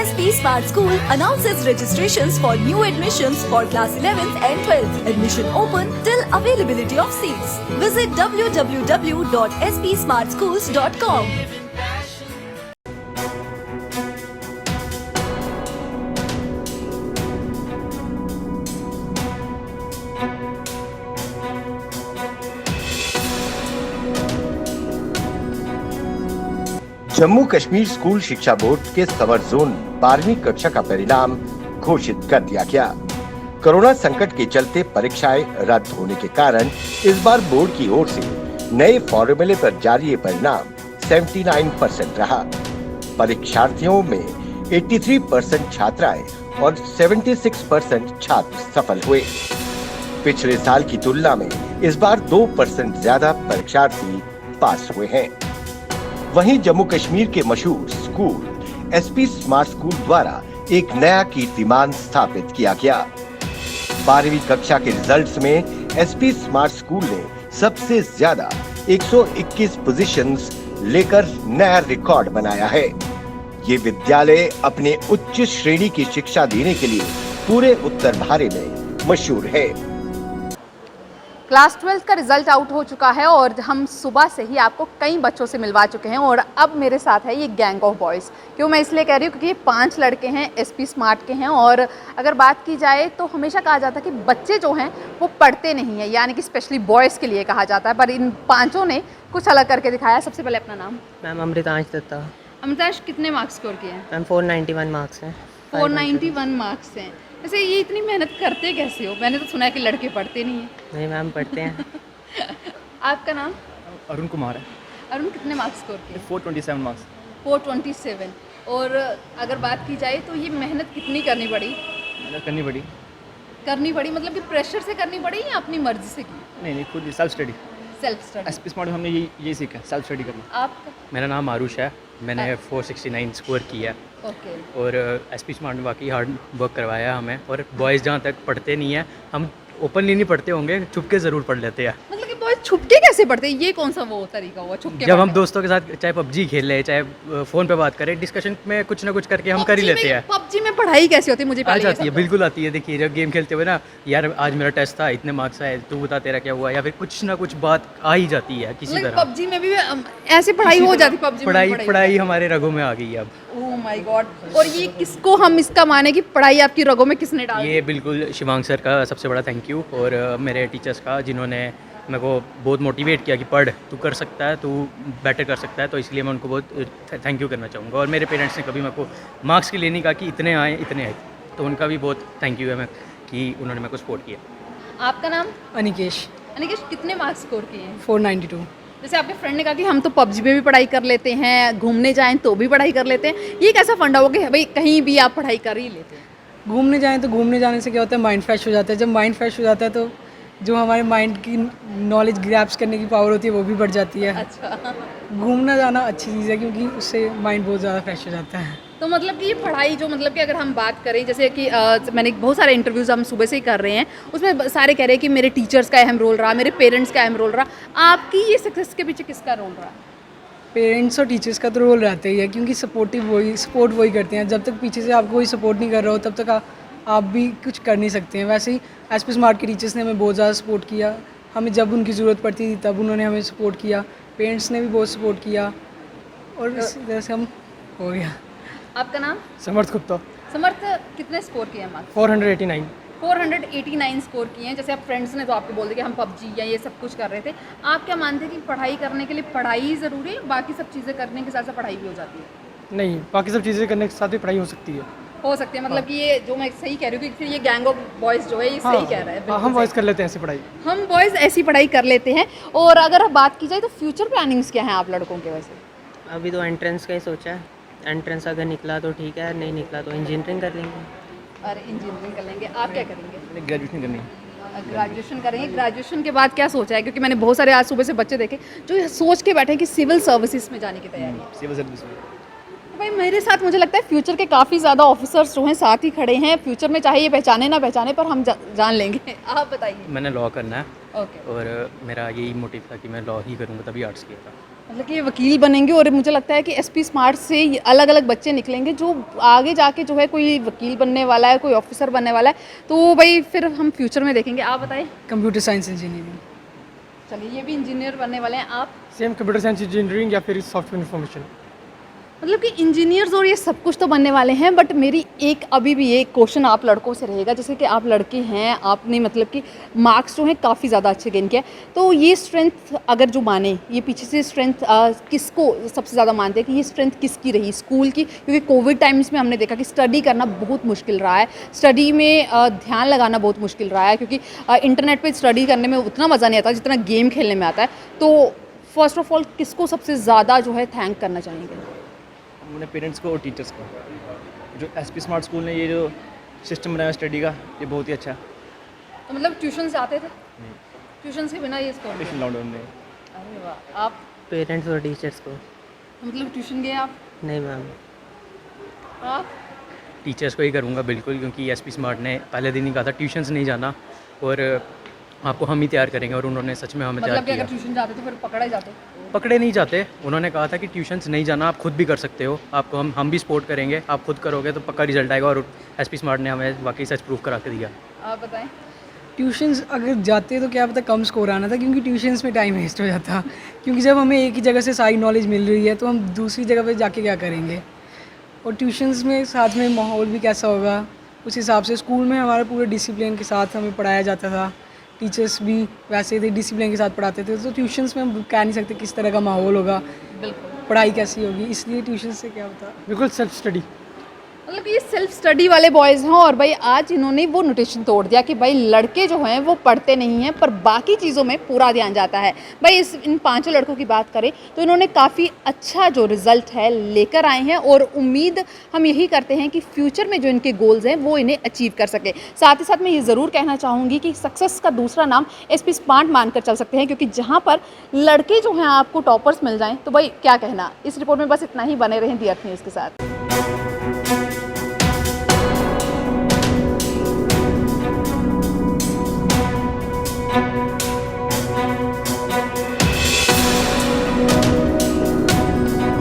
SP Smart School announces registrations for new admissions for class 11th and 12th. Admission open till availability of seats. Visit www.spsmartschools.com. Jammu Kashmir school शिक्षा board के summer zone 12वीं कक्षा का परिणाम घोषित कर दिया गया। कोरोना संकट के चलते परीक्षाएं रद्द होने के कारण इस बार बोर्ड की ओर से नए फॉर्मूले पर जारी ये परिणाम 79% रहा। परीक्षार्थियों में 83% छात्राएं और 76% छात्र सफल हुए। पिछले साल की तुलना में इस बार 2% ज्यादा परीक्षार्थी पास हुए हैं। वहीं जम्मू कश्मीर के मशहूर स्कूल SP स्मार्ट स्कूल द्वारा एक नया कीर्तिमान स्थापित किया गया। 12वीं कक्षा के रिजल्ट्स में SP स्मार्ट स्कूल ने सबसे ज्यादा 121 पोजीशंस लेकर नया रिकॉर्ड बनाया है। ये विद्यालय अपने उच्च श्रेणी की शिक्षा देने के लिए पूरे उत्तर भारत में मशहूर है। क्लास 12 का रिजल्ट आउट हो चुका है और हम सुबह से ही आपको कई बच्चों से मिलवा चुके हैं और अब मेरे साथ है ये गैंग ऑफ बॉयज़। क्यों मैं इसलिए कह रही हूँ क्योंकि ये 5 लड़के हैं SP स्मार्ट के हैं और अगर बात की जाए तो हमेशा कहा जाता है कि बच्चे जो हैं वो पढ़ते नहीं हैं, यानी कि स्पेशली बॉयज़ के लिए कहा जाता है, पर इन पाँचों ने कुछ अलग करके दिखाया। सबसे पहले अपना नाम। मैम अमृतांश दत्ता। अमृतांश, कितने मार्क्स स्कोर किए हैं? मैम 491 मार्क्स हैं। 491 मार्क्स हैं। वैसे ये इतनी मेहनत करते कैसे हो? मैंने तो सुना है कि लड़के पढ़ते नहीं हैं। नहीं मैम पढ़ते हैं। आपका नाम? अरुण कुमार है। अरुण, कितने मार्क्स स्कोर किए? 427 मार्क्स। 427। और अगर बात की जाए तो ये मेहनत कितनी करनी पड़ी? करनी पड़ी। करनी पड़ी मतलब कि प्रेशर से करनी पड़ी या अपनी मर्जी से की? नहीं खुद self study. Self study. SP smart में हमने यही सीखा है, सेल्फ स्टडी करना। आपका? मेरा नाम आरुष है। मैंने 469 स्कोर किया ओके। और SP स्मार्ट में वाकई हार्ड वर्क करवाया हमें। और बॉयज़ जहाँ तक पढ़ते नहीं हैं, हम ओपनली नहीं पढ़ते होंगे, छुप के ज़रूर पढ़ लेते हैं। मतलब कि बॉयज छुप के कैसे पढ़ते हैं? ये कौन सा वो तरीका हुआ छुप के? जब हम दोस्तों के साथ चाहे PUBG खेल रहे, चाहे फ़ोन पे बात करें, डिस्कशन में कुछ ना कुछ करके हम कर ही लेते हैं। PUBG में पढ़ाई कैसे होती है? मुझे आ जाती है, बिल्कुल आती है। देखिए जब गेम खेलते हुए ना, यार आज मेरा टेस्ट था, इतने मार्क्स आए, तू बता तेरा क्या हुआ, या फिर कुछ ना कुछ बात आ ही जाती है किसी तरह। PUBG में भी ऐसे पढ़ाई हो जाती है? PUBG में पढ़ाई हमारे रगों में आ गई है अब। Oh my God. और ये किसको हम इसका माने कि पढ़ाई आपकी रगों में किसने डाल? ये बिल्कुल शिवांग सर का सबसे बड़ा थैंक यू, और मेरे टीचर्स का, जिन्होंने मेरे को बहुत मोटिवेट किया कि पढ़, तू कर सकता है, तू बेटर कर सकता है। तो इसलिए मैं उनको बहुत थैंक यू करना चाहूँगा। और मेरे पेरेंट्स ने कभी मेरे को मार्क्स के लिए नहीं कहा कि इतने आए इतने आए, तो उनका भी बहुत थैंक यू है मैं कि उन्होंने मेरे को सपोर्ट किया। आपका नाम? अनिकेश। अनिकेश, कितने मार्क्स स्कोर किए हैं? 492। जैसे आपके फ्रेंड ने कहा कि हम तो PUBG में भी पढ़ाई कर लेते हैं, घूमने जाएं तो भी पढ़ाई कर लेते हैं, ये कैसा फंडा हो गया भाई कहीं भी आप पढ़ाई कर ही लेते हैं? घूमने जाएं तो घूमने जाने से क्या होता है, माइंड फ्रेश हो जाता है। जब माइंड फ्रेश हो जाता है तो जो हमारे माइंड की नॉलेज ग्रैप्स करने की पावर होती है वो भी बढ़ जाती है। अच्छा। घूमना जाना अच्छी चीज़ है क्योंकि उससे माइंड बहुत ज़्यादा फ्रेश हो जाता है। तो मतलब कि ये पढ़ाई जो, मतलब कि अगर हम बात करें जैसे कि मैंने बहुत सारे इंटरव्यूज़ हम सुबह से ही कर रहे हैं, उसमें सारे कह रहे हैं कि मेरे टीचर्स का अहम रोल रहा, मेरे पेरेंट्स का अहम रोल रहा। आपकी ये सक्सेस के पीछे किसका रोल रहा? पेरेंट्स और टीचर्स का तो रोल रहता ही है क्योंकि सपोर्ट वही करते हैं। जब तक पीछे से आपको कोई सपोर्ट नहीं कर रहा हो तब तक आप भी कुछ कर नहीं सकते हैं। वैसे ही SP स्मार्ट के टीचर्स ने हमें बहुत ज़्यादा सपोर्ट किया। हमें जब उनकी ज़रूरत पड़ती थी तब उन्होंने हमें सपोर्ट किया। पेरेंट्स ने भी बहुत सपोर्ट किया और इस तरह से हम हो गया। आपका नाम? समर्थ गुप्ता। समर्थ, कितने स्कोर किए हैं मार्क्स? 489। 489 स्कोर किए हैं। जैसे आप फ्रेंड्स ने तो आपको बोल दिया कि हम PUBG या ये सब कुछ कर रहे थे, आप क्या मानते हैं कि पढ़ाई करने के लिए पढ़ाई ज़रूरी है, बाकी सब चीज़ें करने के साथ साथ पढ़ाई भी हो जाती है? नहीं, बाकी सब चीज़ें करने के साथ भी पढ़ाई हो सकती है। हो सकती है, मतलब कि ये जो मैं सही कह रही हूँ कि फिर ये गैंग ऑफ बॉयज़ जो है ये सही कह रहा है। हम बॉयज़ कर लेते हैं ऐसी पढ़ाई। हम बॉयज़ ऐसी पढ़ाई कर लेते हैं। और अगर बात की जाए तो फ्यूचर प्लानिंग्स क्या हैं आप लड़कों के? वैसे अभी तो एंट्रेंस का ही सोचा है। एंट्रेंस अगर निकला तो ठीक है, नहीं निकला तो इंजीनियरिंग कर लेंगे। और इंजीनियरिंग कर लेंगे। आप क्या करेंगे? ग्रेजुएशन करनी है। ग्रेजुएशन करेंगे। ग्रेजुएशन के बाद क्या सोचा है? क्योंकि मैंने बहुत सारे आज सुबह से बच्चे देखे जो ये सोच के बैठे हैं कि सिविल सर्विसेज में जाने की तैयारी है। सिविल सर्विस में। तो भाई मेरे साथ मुझे लगता है फ्यूचर के काफ़ी ज़्यादा ऑफिसर्स जो हैं साथ ही खड़े हैं। फ्यूचर में चाहे ये पहचाने ना पहचाने पर हम जान लेंगे। आप बताइए। मैंने लॉ करना है ओके। और मेरा यही मोटिव था कि मैं लॉ ही करूँगा, तभी आर्ट्स किया था। मतलब कि ये वकील बनेंगे और मुझे लगता है कि एसपी स्मार्ट से अलग अलग बच्चे निकलेंगे जो आगे जाके जो है कोई वकील बनने वाला है, कोई ऑफिसर बनने वाला है, तो भाई फिर हम फ्यूचर में देखेंगे। आप बताएं। Computer science engineering. चलिए, ये भी इंजीनियर बनने वाले हैं। आप सेम कंप्यूटर साइंस इंजीनियरिंग या फिर सॉफ्टवेयर इन्फॉर्मेशन। मतलब कि इंजीनियर्स और ये सब कुछ तो बनने वाले हैं, बट मेरी एक अभी भी एक क्वेश्चन आप लड़कों से रहेगा, जैसे कि आप लड़के हैं, आपने मतलब कि मार्क्स जो हैं काफ़ी ज़्यादा अच्छे गेन किया, तो ये स्ट्रेंथ अगर जो माने, ये पीछे से स्ट्रेंथ किसको सबसे ज़्यादा मानते हैं कि ये स्ट्रेंथ किसकी रही स्कूल की? क्योंकि कोविड टाइम्स में हमने देखा कि स्टडी करना बहुत मुश्किल रहा है, स्टडी में ध्यान लगाना बहुत मुश्किल रहा है, क्योंकि इंटरनेट पर स्टडी करने में उतना मज़ा नहीं आता जितना गेम खेलने में आता है। तो फर्स्ट ऑफ ऑल किसको सबसे ज़्यादा जो है थैंक करना चाहेंगे? अपने पेरेंट्स को और टीचर्स को। जो एसपी स्मार्ट स्कूल ने ये जो सिस्टम बनाया स्टडी का, ये बहुत ही अच्छा है। तो मतलब ट्यूशन से आते थे? ट्यूशन के बिना ये स्कोर? ट्यूशन लॉकडाउन में। अरे वाह। आप पेरेंट्स और टीचर्स को। मतलब ट्यूशन गए आप? नहीं मैम। आप? टीचर्स को ही करूँगा बिल्कुल, क्योंकि एसपी स्मार्ट ने पहले दिन ही कहा था ट्यूशन्स नहीं जाना और आपको हम ही तैयार करेंगे, और उन्होंने सच में हमें तैयार मतलब कि किया। अगर ट्यूशन जाते तो फिर पकड़ा ही जाते? पकड़े नहीं जाते, उन्होंने कहा था कि ट्यूशन्स नहीं जाना, आप खुद भी कर सकते हो, आपको हम भी सपोर्ट करेंगे, आप खुद करोगे तो पक्का रिजल्ट आएगा, और एसपी स्मार्ट ने हमें वाकई सच प्रूफ करा के दिया। आप बताएं। ट्यूशन्स अगर जाते तो क्या पता कम स्कोर आना था, क्योंकि ट्यूशन्स में टाइम वेस्ट हो जाता। क्योंकि जब हमें एक ही जगह से सारी नॉलेज मिल रही है तो हम दूसरी जगह पे जाके क्या करेंगे। और ट्यूशन्स में साथ में माहौल भी कैसा होगा उस हिसाब से। स्कूल में हमारे पूरे डिसिप्लिन के साथ हमें पढ़ाया जाता था, टीचर्स भी वैसे थे, डिसिप्लिन के साथ पढ़ाते थे। तो ट्यूशन्स में हम कह नहीं सकते किस तरह का माहौल होगा, बिल्कुल पढ़ाई कैसी होगी, इसलिए ट्यूशन से क्या होता। बिल्कुल सेल्फ स्टडी। मतलब ये सेल्फ स्टडी वाले बॉयज़ हैं, और भाई आज इन्होंने वो नोटेशन तोड़ दिया कि भाई लड़के जो हैं वो पढ़ते नहीं हैं पर बाकी चीज़ों में पूरा ध्यान जाता है। भाई इन पांचों लड़कों की बात करें तो इन्होंने काफ़ी अच्छा जो रिज़ल्ट है लेकर आए हैं, और उम्मीद हम यही करते हैं कि फ्यूचर में जो इनके गोल्स हैं वो इन्हें अचीव कर सके। साथ ही साथ मैं ये ज़रूर कहना चाहूँगी कि सक्सेस का दूसरा नाम एसपी स्मार्ट मानकर चल सकते हैं, क्योंकि जहाँ पर लड़के जो हैं आपको टॉपर्स मिल जाएँ तो भाई क्या कहना। इस रिपोर्ट में बस इतना ही। बने रहें दी अर्थ न्यूज़ के साथ।